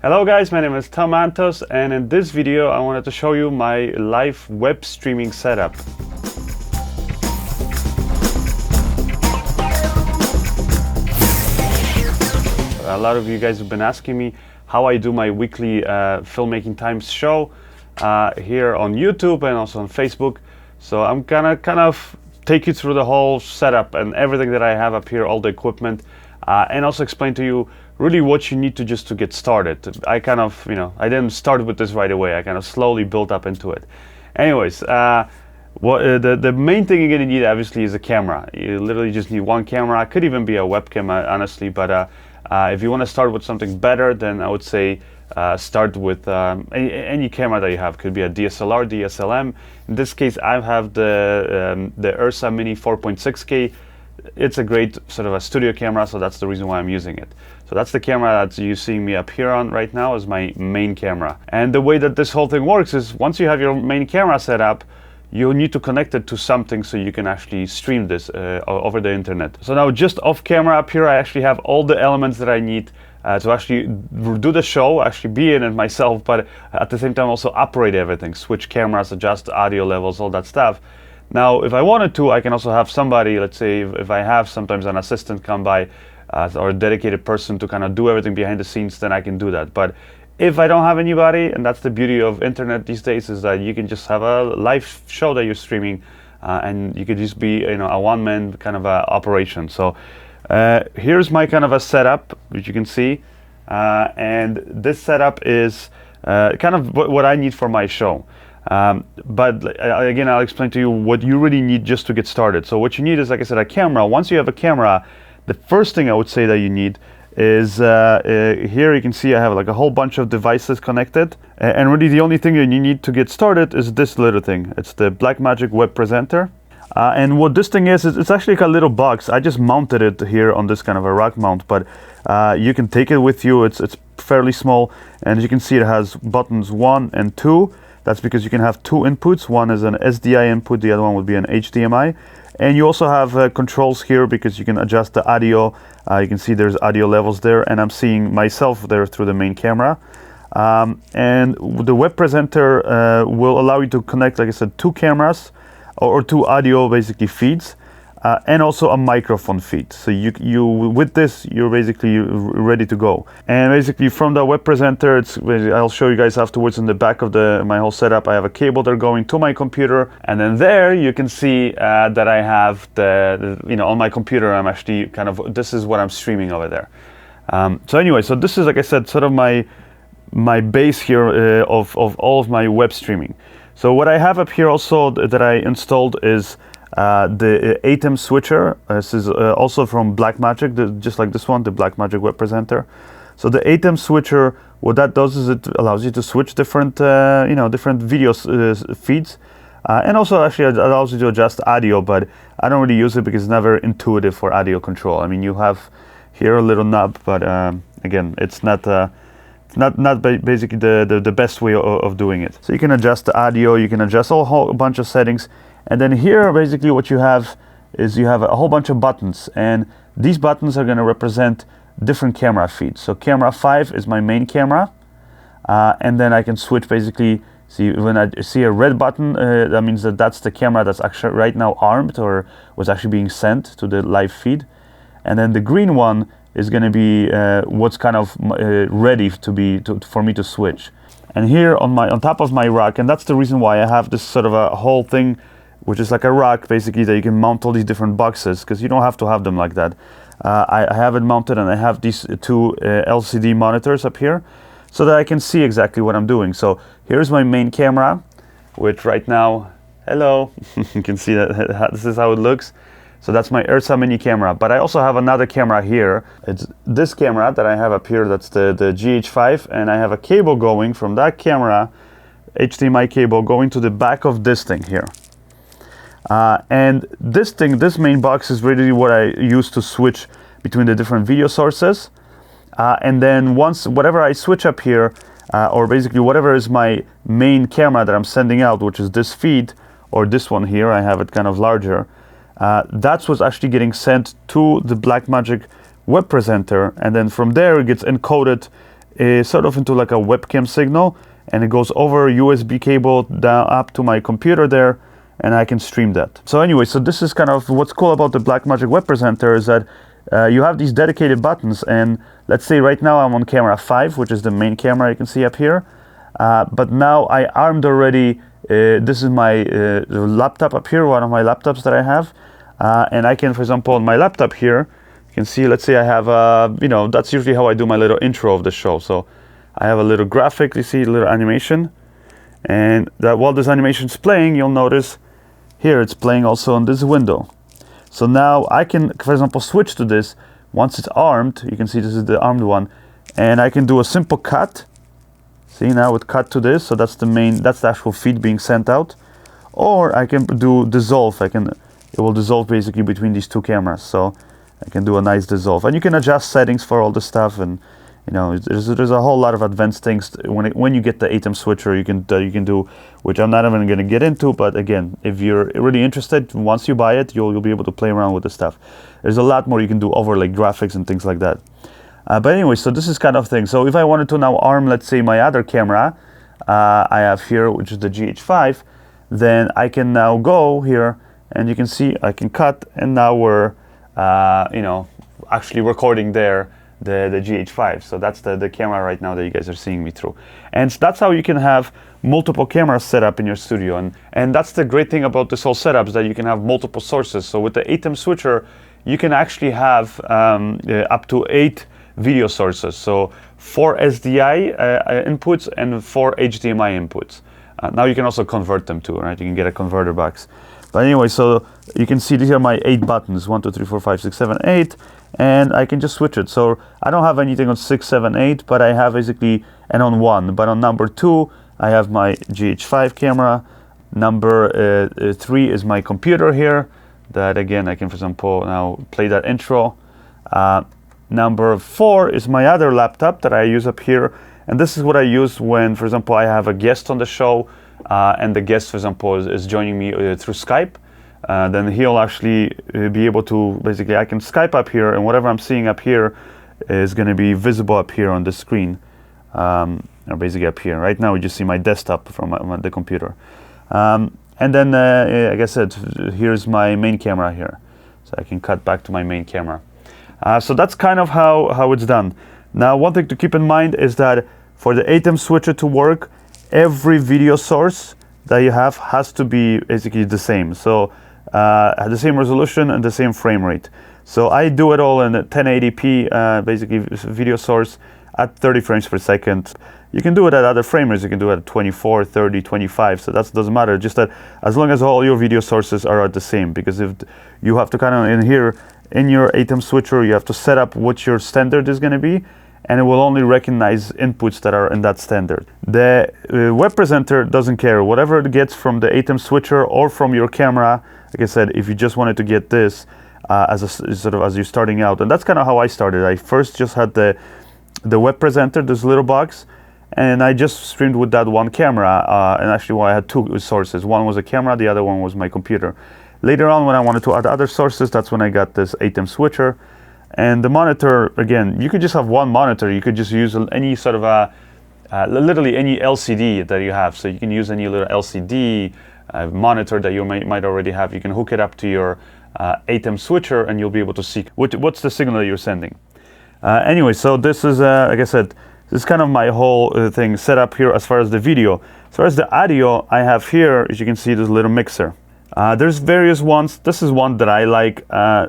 Hello guys, my name is Antos, and in this video I wanted to show you my live web streaming setup. A lot of you guys have been asking me how I do my weekly Filmmaking Times show here on YouTube and also on Facebook. So I'm gonna kind of take you through the whole setup and everything that I have up here, all the equipment, and also explain to you really what you need to just to get started. I kind of, I didn't start with this right away. I kind of slowly built up into it. Anyways, the main thing you're gonna need obviously is a camera. You literally just need one camera. It could even be a webcam, honestly, but if you want to start with something better, then I would say start with any camera that you have. Could be a DSLR, DSLM. In this case, I have the Ursa Mini 4.6K. It's a great sort of a studio camera, so that's the reason why I'm using it. So that's the camera that you're seeing me up here on right now is my main camera. And the way that this whole thing works is once you have your main camera set up, you need to connect it to something so you can actually stream this over the internet. So now just off camera up here, I actually have all the elements that I need to actually do the show, actually be in it myself, but at the same time also operate everything, switch cameras, adjust audio levels, all that stuff. Now, if I wanted to, I can also have somebody, let's say if I have sometimes an assistant come by or a dedicated person to kind of do everything behind the scenes, then I can do that. But if I don't have anybody, and that's the beauty of internet these days, is that you can just have a live show that you're streaming and you could just be a one-man kind of operation. So here's my kind of a setup, which you can see. And this setup is kind of what I need for my show. But again, I'll explain to you what you really need just to get started. So what you need is, like I said, a camera. Once you have a camera, the first thing I would say that you need is here you can see I have like a whole bunch of devices connected, and really the only thing that you need to get started is this little thing. It's the Blackmagic Web Presenter. And what this thing is it's actually like a little box. I just mounted it here on this kind of a rack mount, but you can take it with you. It's fairly small, and as you can see it has buttons 1 and 2. That's because you can have two inputs. One is an SDI input, the other one would be an HDMI. And you also have controls here because you can adjust the audio. You can see there's audio levels there, and I'm seeing myself there through the main camera. And the web presenter will allow you to connect, like I said, two cameras or two audio basically feeds. And also a microphone feed. So you with this you're basically ready to go. And basically from the web presenter, I'll show you guys afterwards in the back of my whole setup. I have a cable that are going to my computer, and then there you can see that I have on my computer I'm actually this is what I'm streaming over there. So anyway, so this is, like I said, sort of my base here of all of my web streaming. So what I have up here also that I installed is the ATEM switcher. This is also from Blackmagic, just like this one, the Blackmagic Web Presenter. So the ATEM switcher, what that does is it allows you to switch different, different video feeds, and also actually allows you to adjust audio. But I don't really use it because it's never intuitive for audio control. I mean, you have here a little knob, but again, it's not basically the best way of doing it. So you can adjust the audio, you can adjust a whole bunch of settings. And then here, basically what you have is you have a whole bunch of buttons, and these buttons are going to represent different camera feeds. So camera 5 is my main camera, and then I can switch basically. See, when I see a red button, that means that that's the camera that's actually right now armed or was actually being sent to the live feed. And then the green one is going to be what's kind of ready for me to switch. And here on top of my rack, and that's the reason why I have this sort of a whole thing, which is like a rack basically that you can mount all these different boxes, because you don't have to have them like that. I have it mounted, and I have these two LCD monitors up here so that I can see exactly what I'm doing. So here's my main camera, which right now, hello, you can see that this is how it looks. So that's my Ursa Mini camera, but I also have another camera here. It's this camera that I have up here, that's the GH5, and I have a cable going from that camera, HDMI cable, going to the back of this thing here. And this main box is really what I use to switch between the different video sources. And then whatever I switch up here, or basically whatever is my main camera that I'm sending out, which is this feed, or this one here, I have it kind of larger, that's what's actually getting sent to the Blackmagic Web Presenter, and then from there it gets encoded sort of into like a webcam signal, and it goes over a USB cable down up to my computer there, and I can stream that. So anyway, so this is kind of what's cool about the Blackmagic Web Presenter, is that you have these dedicated buttons, and let's say right now I'm on camera 5, which is the main camera you can see up here, but now I armed already, this is my laptop up here, one of my laptops that I have, and I can, for example, on my laptop here, you can see, let's say I have, that's usually how I do my little intro of the show. So I have a little graphic, you see, a little animation, and that while this animation is playing, you'll notice here it's playing also on this window. So now I can, for example, switch to this. Once it's armed, you can see this is the armed one, and I can do a simple cut. See, now it cut to this, so that's the main, that's the actual feed being sent out. Or I can do dissolve. It will dissolve basically between these two cameras. So I can do a nice dissolve, and you can adjust settings for all the stuff, and there's a whole lot of advanced things when you get the ATEM switcher you can do, which I'm not even going to get into. But again, if you're really interested, once you buy it, you'll be able to play around with the stuff. There's a lot more you can do over like graphics and things like that. But anyway, so this is kind of thing. So if I wanted to now arm, let's say, my other camera I have here, which is the GH5, then I can now go here, and you can see I can cut, and now we're actually recording there the GH5. So that's the camera right now that you guys are seeing me through. And that's how you can have multiple cameras set up in your studio. And that's the great thing about this whole setup, is that you can have multiple sources. So with the ATEM switcher, you can actually have up to 8 video sources. So 4 SDI inputs and 4 HDMI inputs. Now you can also convert them too, right? You can get a converter box. But anyway, so you can see these are my 8 buttons, 1, 2, 3, 4, 5, 6, 7, 8, and I can just switch it. So I don't have anything on 6, 7, 8, but I have basically, and on 1, but on number 2, I have my GH5 camera. Number 3 is my computer here, that again, I can, for example, now play that intro. Number 4 is my other laptop that I use up here, and this is what I use when, for example, I have a guest on the show, and the guest, for example, is joining me through Skype. Then he'll actually be able to, basically, I can Skype up here, and whatever I'm seeing up here is going to be visible up here on the screen, or basically up here. Right now, we just see my desktop from the computer. And then, like I said, here's my main camera here. So I can cut back to my main camera. So that's kind of how it's done. Now, one thing to keep in mind is that for the ATEM switcher to work, every video source that you have has to be basically the same. So the same resolution and the same frame rate. So I do it all in a 1080p, basically video source at 30 frames per second. You can do it at other frame rates. You can do it at 24, 30, 25. So that doesn't matter. Just that as long as all your video sources are the same, because if you have to kind of in here in your ATEM switcher, you have to set up what your standard is going to be, and it will only recognize inputs that are in that standard. The web presenter doesn't care. Whatever it gets from the ATEM switcher or from your camera, like I said, if you just wanted to get this as you're starting out, and that's kind of how I started. I first just had the web presenter, this little box, and I just streamed with that one camera. And actually, I had 2 sources. One was a camera, the other one was my computer. Later on, when I wanted to add other sources, that's when I got this ATEM switcher. And the monitor, again, you could just have one monitor. You could just use any sort of literally any LCD that you have. So you can use any little LCD monitor that you might already have. You can hook it up to your ATEM switcher, and you'll be able to see what's the signal that you're sending. Anyway, so this is, like I said, this is kind of my whole thing set up here as far as the video. As far as the audio, I have here, as you can see, this little mixer. There's various ones. This is one that I like.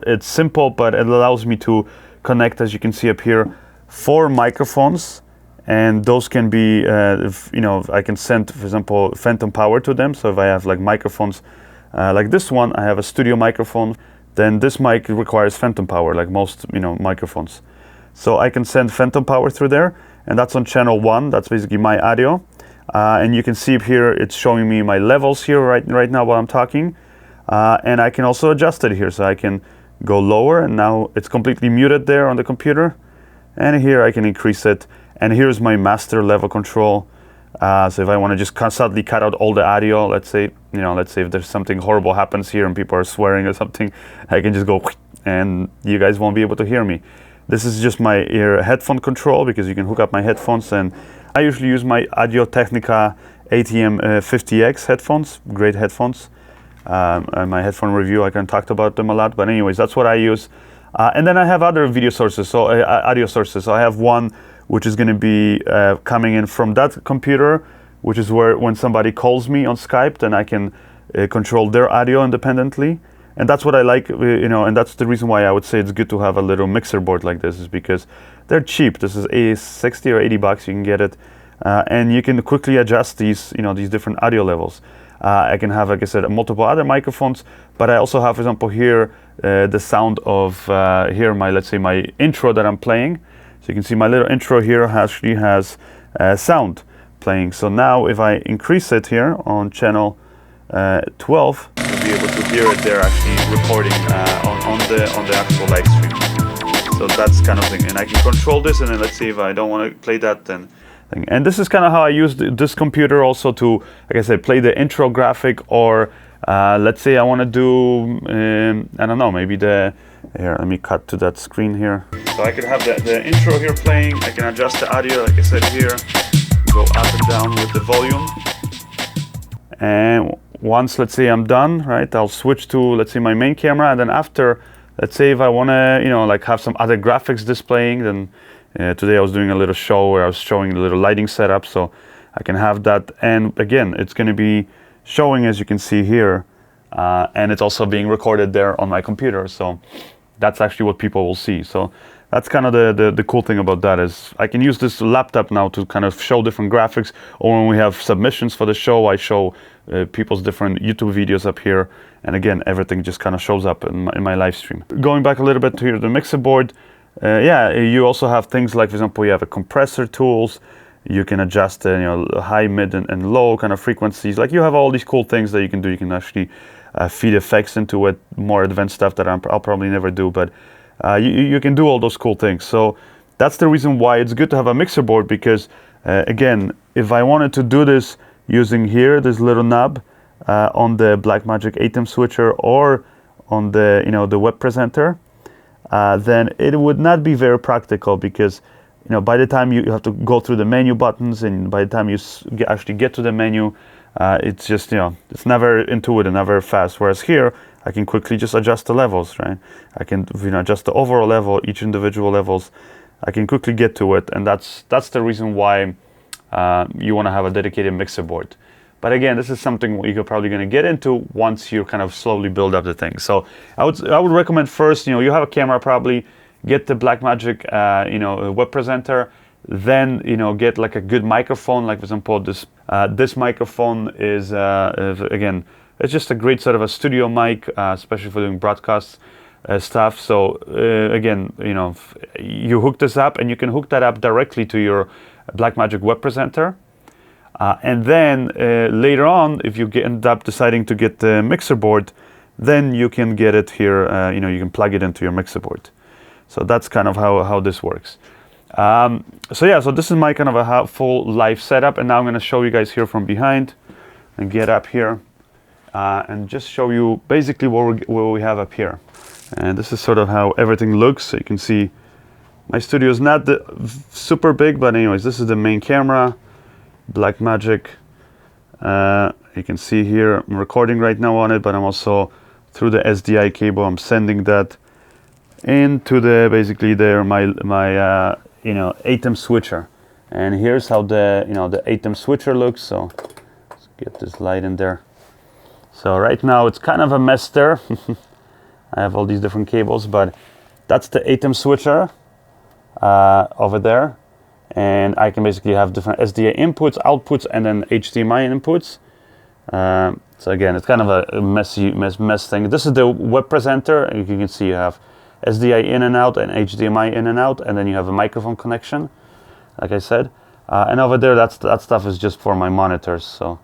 It's simple, but it allows me to connect, as you can see up here, 4 microphones, and those can be, I can send, for example, phantom power to them. So if I have like microphones like this one, I have a studio microphone, then this mic requires phantom power, like most microphones. So I can send phantom power through there, and that's on channel 1. That's basically my audio. And you can see here, it's showing me my levels here right now while I'm talking. And I can also adjust it here. So I can go lower, and now it's completely muted there on the computer. And here I can increase it. And here's my master level control. So if I want to just suddenly cut out all the audio, let's say if there's something horrible happens here and people are swearing or something, I can just go, and you guys won't be able to hear me. This is just my ear headphone control, because you can hook up my headphones, and I usually use my Audio-Technica ATEM 50X headphones, great headphones. My headphone review, I can talk about them a lot, but anyways, that's what I use. And then I have other video sources, so audio sources. So I have one which is going to be coming in from that computer, which is where when somebody calls me on Skype, then I can control their audio independently. And that's what I like, you know, and that's the reason why I would say it's good to have a little mixer board like this, is because they're cheap. This is 60 or 80 bucks, you can get it. And you can quickly adjust these, you know, these different audio levels. I can have, like I said, multiple other microphones, but I also have, for example, here the sound of here let's say my intro that I'm playing. So you can see my little intro here actually has sound playing. So now if I increase it here on channel 12, you'll be able to hear it there actually recording on the actual live stream. So that's kind of thing, and I can control this, and then let's see if I don't want to play that, then. And this is kind of how I use this computer also to, like I said, play the intro graphic, or let's say I want to do, I don't know, maybe here, let me cut to that screen here. So I can have the intro here playing, I can adjust the audio, like I said here, go up and down with the volume. And once, let's say I'm done, right, I'll switch to, let's say, my main camera, and then after, let's say if I want to, you know, like have some other graphics displaying, then today I was doing a little show where I was showing the little lighting setup, so I can have that. And again, it's going to be showing, as you can see here, and it's also being recorded there on my computer. So that's actually what people will see. So that's kind of the cool thing about that, is I can use this laptop now to kind of show different graphics, or when we have submissions for the show, I show people's different YouTube videos up here. And again, everything just kind of shows up in my live stream. Going back a little bit to here, the mixer board. Yeah, you also have things like, for example, you have a compressor tools. You can adjust, you know, high, mid, and low kind of frequencies. Like, you have all these cool things that you can do. You can actually feed effects into it, more advanced stuff that I'll probably never do, but you can do all those cool things. So that's the reason why it's good to have a mixer board, because again, if I wanted to do this using here, this little knob on the Blackmagic ATEM switcher, or on the, you know, the web presenter, then it would not be very practical, because, you know, by the time you have to go through the menu buttons, and by the time you actually get to the menu, it's just, you know, it's never intuitive, never fast. Whereas here, I can quickly just adjust the levels, right? I can, you know, adjust the overall level, each individual levels. I can quickly get to it, and that's the reason why you want to have a dedicated mixer board. But again, this is something you're probably going to get into once you kind of slowly build up the thing. So I would recommend first, you know, you have a camera, probably get the Blackmagic, you know, web presenter. Then, you know, get like a good microphone. Like, for example, this microphone is again, it's just a great sort of a studio mic, especially for doing broadcast stuff. So again, you know, you hook this up, and you can hook that up directly to your Blackmagic web presenter. And then later on, if you end up deciding to get the mixer board, then you can get it here, you know, you can plug it into your mixer board. So that's kind of how this works. So yeah, so this is my kind of a full live setup, and now I'm going to show you guys here from behind, and get up here and just show you basically what we have up here. And this is sort of how everything looks. So you can see my studio is not super big, but anyways, this is the main camera. Blackmagic, you can see here I'm recording right now on it, but I'm also, through the SDI cable, I'm sending that into the basically there my you know, ATEM switcher. And here's how the, you know, the ATEM switcher looks. So let's get this light in there. So right now it's kind of a mess there. I have all these different cables, but that's the ATEM switcher over there. And I can basically have different SDA inputs, outputs, and then HDMI inputs. So again, it's kind of a mess thing. This is the web presenter, and you can see you have SDI in and out, and HDMI in and out, and then you have a microphone connection, like I said. And over there, that stuff is just for my monitors. So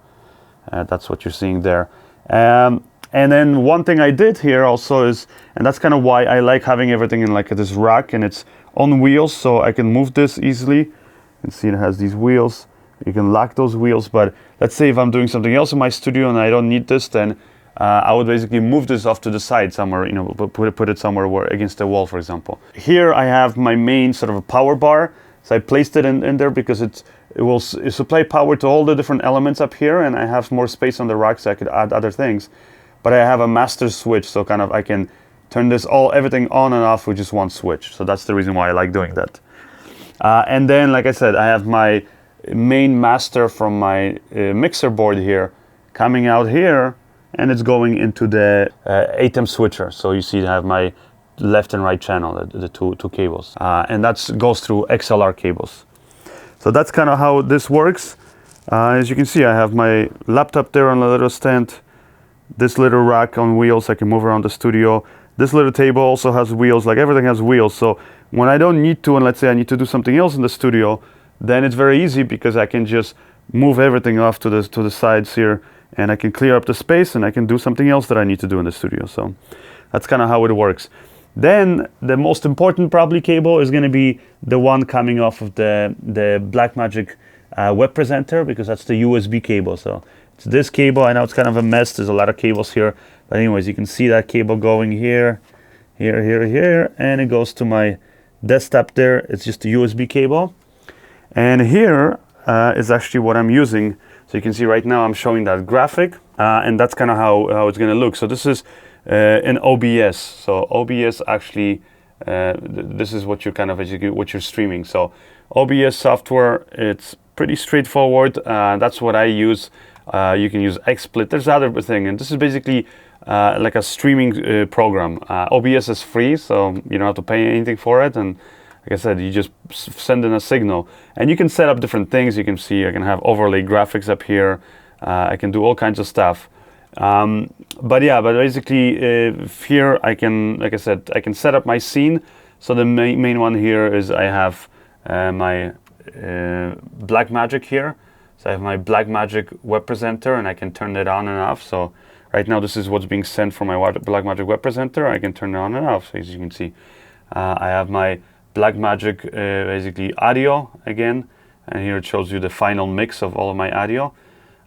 that's what you're seeing there. And then one thing I did here also is, and that's kind of why I like having everything in like this rack, and it's on wheels, so I can move this easily. You can see it has these wheels. You can lock those wheels, but let's say if I'm doing something else in my studio and I don't need this, then I would basically move this off to the side somewhere, you know, put it somewhere where, against the wall, for example. Here I have my main sort of a power bar. So I placed it in there because it will supply power to all the different elements up here, and I have more space on the rack so I could add other things. But I have a master switch, so kind of I can turn everything on and off with just one switch. So that's the reason why I like doing that. And then, like I said, I have my main master from my mixer board here coming out here, and it's going into the ATEM switcher. So you see I have my left and right channel, the two cables, and that goes through XLR cables. So that's kind of how this works. As you can see, I have my laptop there on a little stand, this little rack on wheels, I can move around the studio. This little table also has wheels, like everything has wheels. So when I don't need to, and let's say I need to do something else in the studio, then it's very easy because I can just move everything off to the sides here, and I can clear up the space and I can do something else that I need to do in the studio. So that's kind of how it works. Then the most important probably cable is going to be the one coming off of the Blackmagic web presenter, because that's the USB cable. So it's this cable. I know it's kind of a mess. There's a lot of cables here. But anyways, you can see that cable going here, here, and it goes to my desktop there. It's just a USB cable. And here is actually what I'm using. So you can see right now I'm showing that graphic, and that's kind of how it's going to look. So this is in OBS. So OBS actually, this is what you're kind of what you're streaming. So OBS software, it's pretty straightforward. That's what I use. You can use XSplit. There's other thing, and this is basically like a streaming program. OBS is free, so you don't have to pay anything for it. And like I said, you just send in a signal, and you can set up different things. You can see I can have overlay graphics up here. I can do all kinds of stuff. But basically here I can, like I said, I can set up my scene. So the main one here is I have my Blackmagic here. So I have my Blackmagic web presenter, and I can turn it on and off. So right now this is what's being sent from my Blackmagic web presenter. I can turn it on and off. So as you can see, I have my Blackmagic basically audio again, and here it shows you the final mix of all of my audio.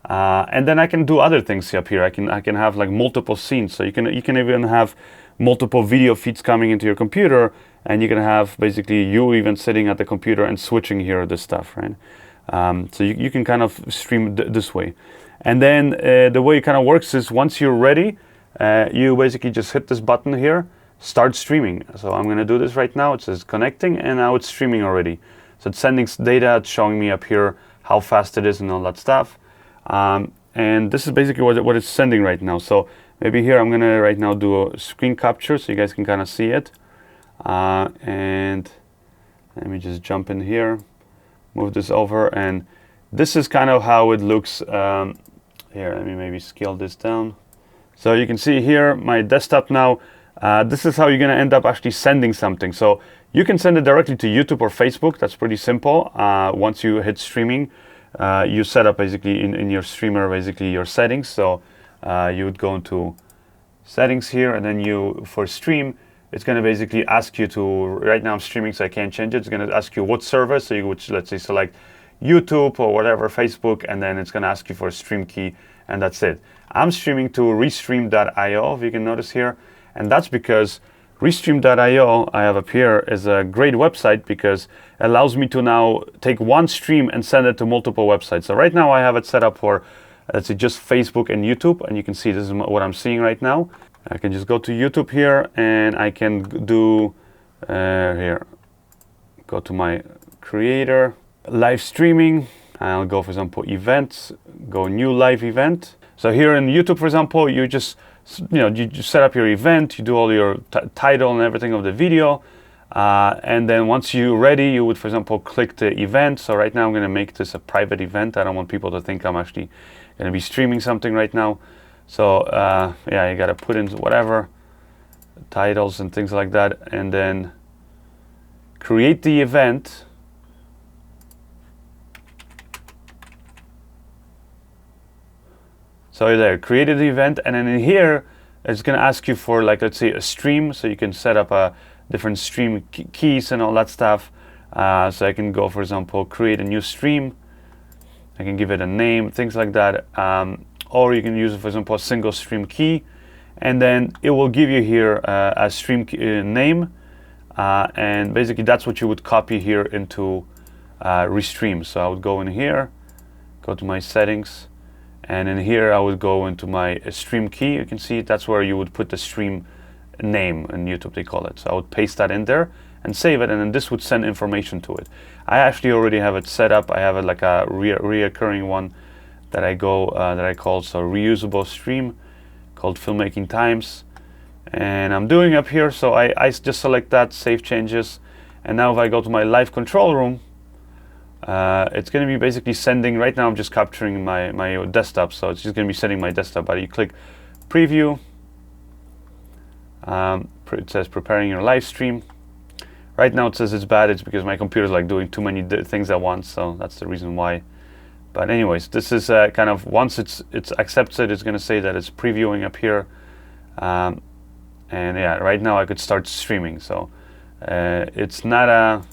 And then I can do other things up here. I can have like multiple scenes. So you can even have multiple video feeds coming into your computer, and you can have basically you even sitting at the computer and switching here this stuff, right? So you can kind of stream this way. And then the way it kind of works is once you're ready, you basically just hit this button here, start streaming. So I'm going to do this right now. It says connecting, and now it's streaming already. So it's sending data, it's showing me up here how fast it is and all that stuff. And this is basically what it's sending right now. So maybe here I'm going to right now do a screen capture so you guys can kind of see it. And let me just jump in here, move this over, and this is kind of how it looks. Here, let me maybe scale this down. So you can see here my desktop now. This is how you're going to end up actually sending something. So you can send it directly to YouTube or Facebook. That's pretty simple. Once you hit streaming, you set up basically in your streamer basically your settings. So you would go into settings here, and then for stream, it's going to basically ask you to, right now I'm streaming so I can't change it. It's going to ask you what server. So you would, let's say, select YouTube or whatever, Facebook, and then it's going to ask you for a stream key, and that's it. I'm streaming to restream.io, if you can notice here, and that's because restream.io I have up here is a great website because it allows me to now take one stream and send it to multiple websites. So right now I have it set up for, let's say, just Facebook and YouTube, and you can see this is what I'm seeing right now. I can just go to YouTube here, and I can do here, go to my creator, live streaming. I'll go, for example, events, go new live event. So here in YouTube, for example, you just set up your event, you do all your title and everything of the video, and then once you're ready, you would, for example, click the event. So right now I'm going to make this a private event. I don't want people to think I'm actually going to be streaming something right now. So yeah, you got to put in whatever titles and things like that, and then create the event. So there, created the event, and then in here, it's going to ask you for, like, let's say, a stream. So you can set up a different stream keys and all that stuff. So I can go, for example, create a new stream. I can give it a name, things like that. or you can use, for example, a single stream key, and then it will give you here a stream name, and basically that's what you would copy here into Restream. So I would go in here, go to my settings, and in here I would go into my stream key. You can see that's where you would put the stream name in YouTube, they call it. So I would paste that in there and save it, and then this would send information to it. I actually already have it set up. I have it like a reoccurring one that I call so reusable stream called Filmmaking Times, and I'm doing up here. So I just select that, save changes, and now if I go to my live control room, it's going to be basically sending. Right now I'm just capturing my desktop, so it's just going to be sending my desktop. But you click preview, it says preparing your live stream. Right now it says it's bad. It's because my computer's like doing too many things at once, so that's the reason why. But anyways, this is kind of, once it's accepted, it's going to say that it's previewing up here, and yeah, right now I could start streaming. So it's not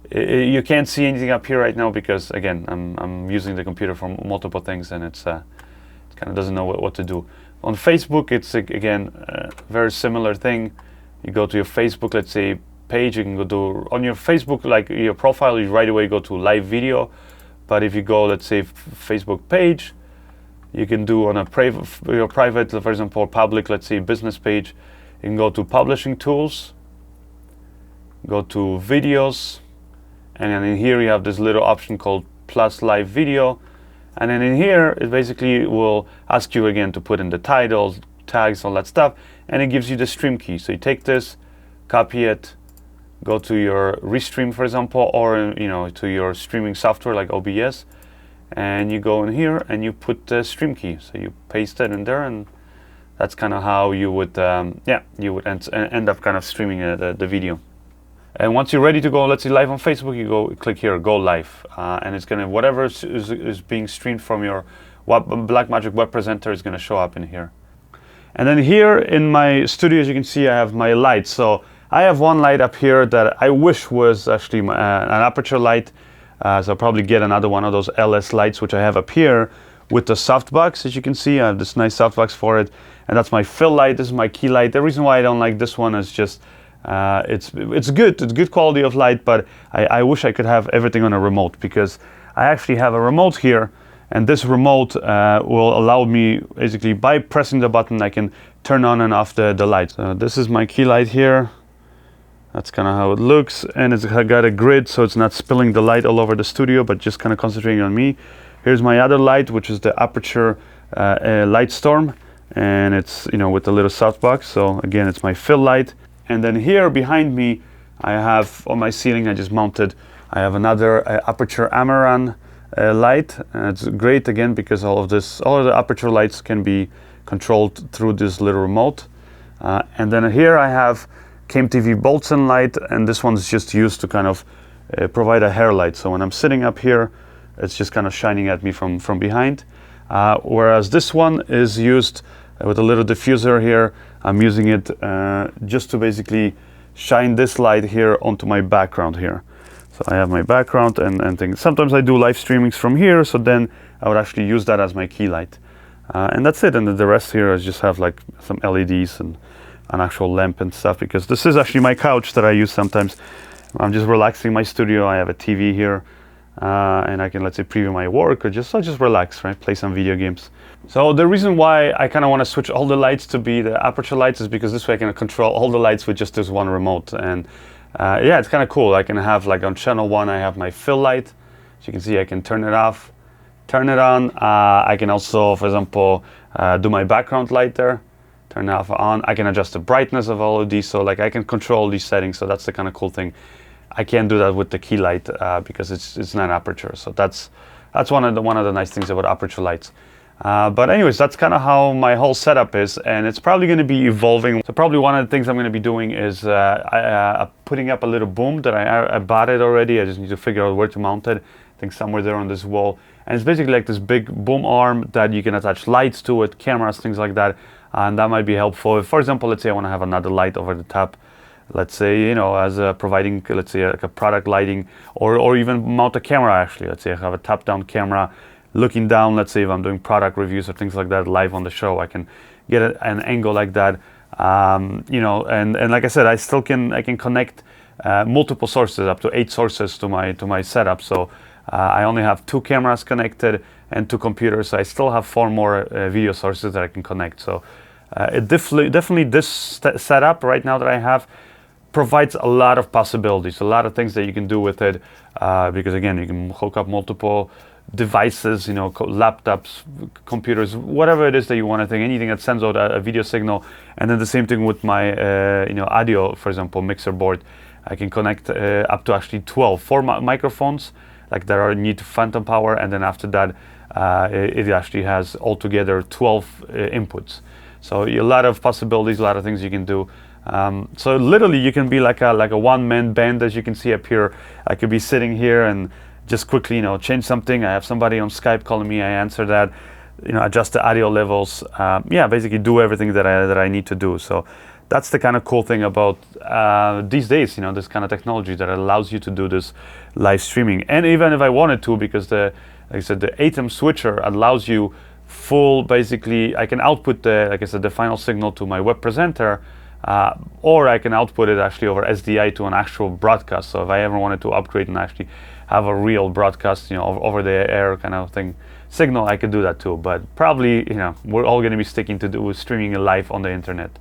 you can't see anything up here right now because again I'm using the computer for multiple things, and it kind of doesn't know what to do. On Facebook, it's again very similar thing. You go to your Facebook, let's say, page. You can go to, on your Facebook, like your profile, you right away go to live video. But if you go, let's say, Facebook page, you can do on your private, for example, public, let's say, business page. You can go to publishing tools, go to videos, and then in here you have this little option called plus live video. And then in here, it basically will ask you again to put in the titles, tags, all that stuff, and it gives you the stream key. So you take this, copy it, go to your Restream, for example, or to your streaming software like OBS, and you go in here and you put the stream key. So you paste it in there, and that's kind of how you would, you would end up kind of streaming the video. And once you're ready to go, let's say live on Facebook, you click here, go live, and it's gonna, whatever is being streamed from your Blackmagic web presenter is gonna show up in here. And then here in my studio, as you can see, I have my lights. So I have one light up here that I wish was actually an Aputure light. So I'll probably get another one of those LS lights, which I have up here with the softbox. As you can see, I have this nice softbox for it, and that's my fill light. This is my Keylight. The reason why I don't like this one is just it's good. It's good quality of light, but I wish I could have everything on a remote, because I actually have a remote here, and this remote will allow me, basically by pressing the button, I can turn on and off the lights. This is my Keylight here. That's kind of how it looks, and it's got a grid, so it's not spilling the light all over the studio, but just kind of concentrating on me. Here's my other light, which is the Aputure Light Storm, and it's with the little softbox. So again, it's my fill light. And then here behind me, I have on my ceiling, I just mounted, I have another Aputure Amaran light. It's great again because all of the Aputure lights can be controlled through this little remote. And then here I have KMTV Boltzen light, and this one's just used to kind of provide a hair light. So when I'm sitting up here, it's just kind of shining at me from behind. Whereas this one is used with a little diffuser here. I'm using it just to basically shine this light here onto my background here. So I have my background and things. Sometimes I do live streamings from here, so then I would actually use that as my key light. And that's it. And then the rest here is just have like some LEDs and an actual lamp and stuff, because this is actually my couch that I use sometimes. I'm just relaxing in my studio. I have a TV here, and I can, let's say, preview my work, or just relax, right? Play some video games. So the reason why I kind of want to switch all the lights to be the Aputure lights is because this way I can control all the lights with just this one remote. And yeah, it's kind of cool. I can have, like, on channel 1, I have my fill light. As you can see, I can turn it off, turn it on. I can also, for example, do my background light there, turn it off, on. I can adjust the brightness of all of these. So like I can control these settings. So that's the kind of cool thing. I can't do that with the Keylight because it's not Aputure. So that's one of the nice things about Aputure lights. But anyways, that's kind of how my whole setup is, and it's probably going to be evolving. So probably one of the things I'm going to be doing is putting up a little boom that I bought it already. I just need to figure out where to mount it. I think somewhere there on this wall. And it's basically like this big boom arm that you can attach lights to it, cameras, things like that. And that might be helpful. If, for example, let's say I want to have another light over the top. Let's say, as providing, let's say, like a product lighting, or even mount a camera actually. Let's say I have a top-down camera looking down. Let's say if I'm doing product reviews or things like that live on the show, I can get an angle like that. You know, and like I said, I can connect multiple sources, up to 8 sources to my setup. So I only have 2 cameras connected and 2 computers. So I still have 4 more video sources that I can connect. So it definitely this setup right now that I have provides a lot of possibilities, a lot of things that you can do with it, because again, you can hook up multiple devices, you know, laptops, computers, whatever it is that you want to think, anything that sends out a video signal. And then the same thing with my you know, audio, for example, mixer board. I can connect up to actually 4 microphones, like that are need phantom power, and then after that it actually has altogether 12 inputs. So a lot of possibilities, a lot of things you can do. So literally you can be like a one-man band, as you can see up here. I could be sitting here and just quickly, you know, change something. I have somebody on Skype calling me, I answer that, you know, adjust the audio levels. Yeah, basically do everything that I need to do. So that's the kind of cool thing about these days, you know, this kind of technology that allows you to do this live streaming. And even if I wanted to, because like I said, the ATEM switcher allows you full, basically, I can output like I said, the final signal to my web presenter, or I can output it actually over SDI to an actual broadcast. So if I ever wanted to upgrade and actually have a real broadcast, you know, over the air kind of thing signal, I could do that too. But probably, you know, we're all going to be sticking to streaming live on the internet.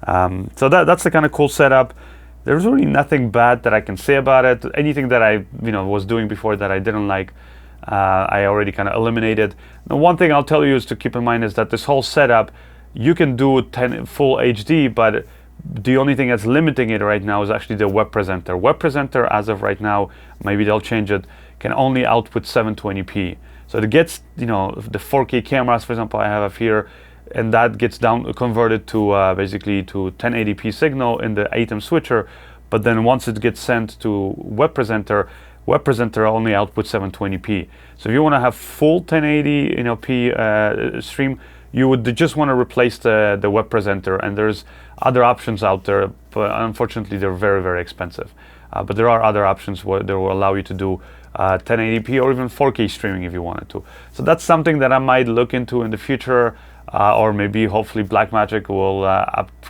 So that's the kind of cool setup. There's really nothing bad that I can say about it. Anything that I, you know, was doing before that I didn't like, I already kind of eliminated. The one thing I'll tell you is to keep in mind is that this whole setup, you can do full HD, but the only thing that's limiting it right now is actually the web presenter. Web presenter, as of right now, maybe they'll change it, can only output 720p. So it gets, you know, the 4K cameras, for example, I have up here, and that gets converted to basically to 1080p signal in the ATEM switcher. But then once it gets sent to web presenter only outputs 720p. So if you want to have full 1080, you know, p stream, you would just want to replace the web presenter, and there's other options out there, but unfortunately they're very, very expensive. But there are other options that will allow you to do 1080p or even 4K streaming if you wanted to. So that's something that I might look into in the future, or maybe hopefully Blackmagic will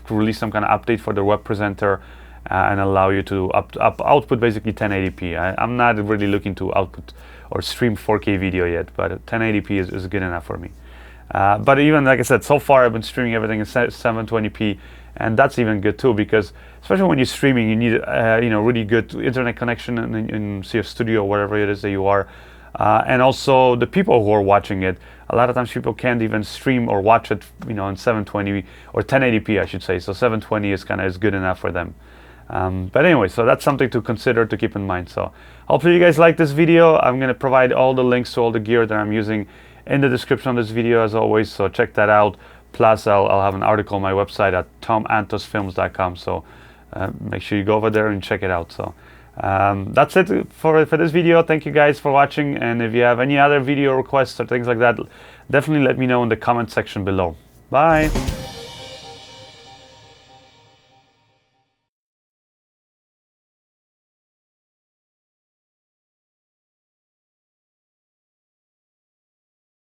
release some kind of update for the web presenter and allow you to output basically 1080p. I'm not really looking to output or stream 4K video yet, but 1080p is good enough for me. But even like I said, so far I've been streaming everything in 720p, and that's even good too, because especially when you're streaming, you need you know, really good internet connection in CF Studio or whatever it is that you are, and also the people who are watching it. A lot of times people can't even stream or watch it, you know, in 720 or 1080p, I should say. So 720 is good enough for them. But anyway, so that's something to consider, to keep in mind. So hopefully you guys like this video. I'm going to provide all the links to all the gear that I'm using in the description of this video, as always, so check that out. Plus I'll have an article on my website at tomantosfilms.com, so make sure you go over there and check it out. So that's it for this video. Thank you guys for watching, and if you have any other video requests or things like that, definitely let me know in the comment section below. Bye.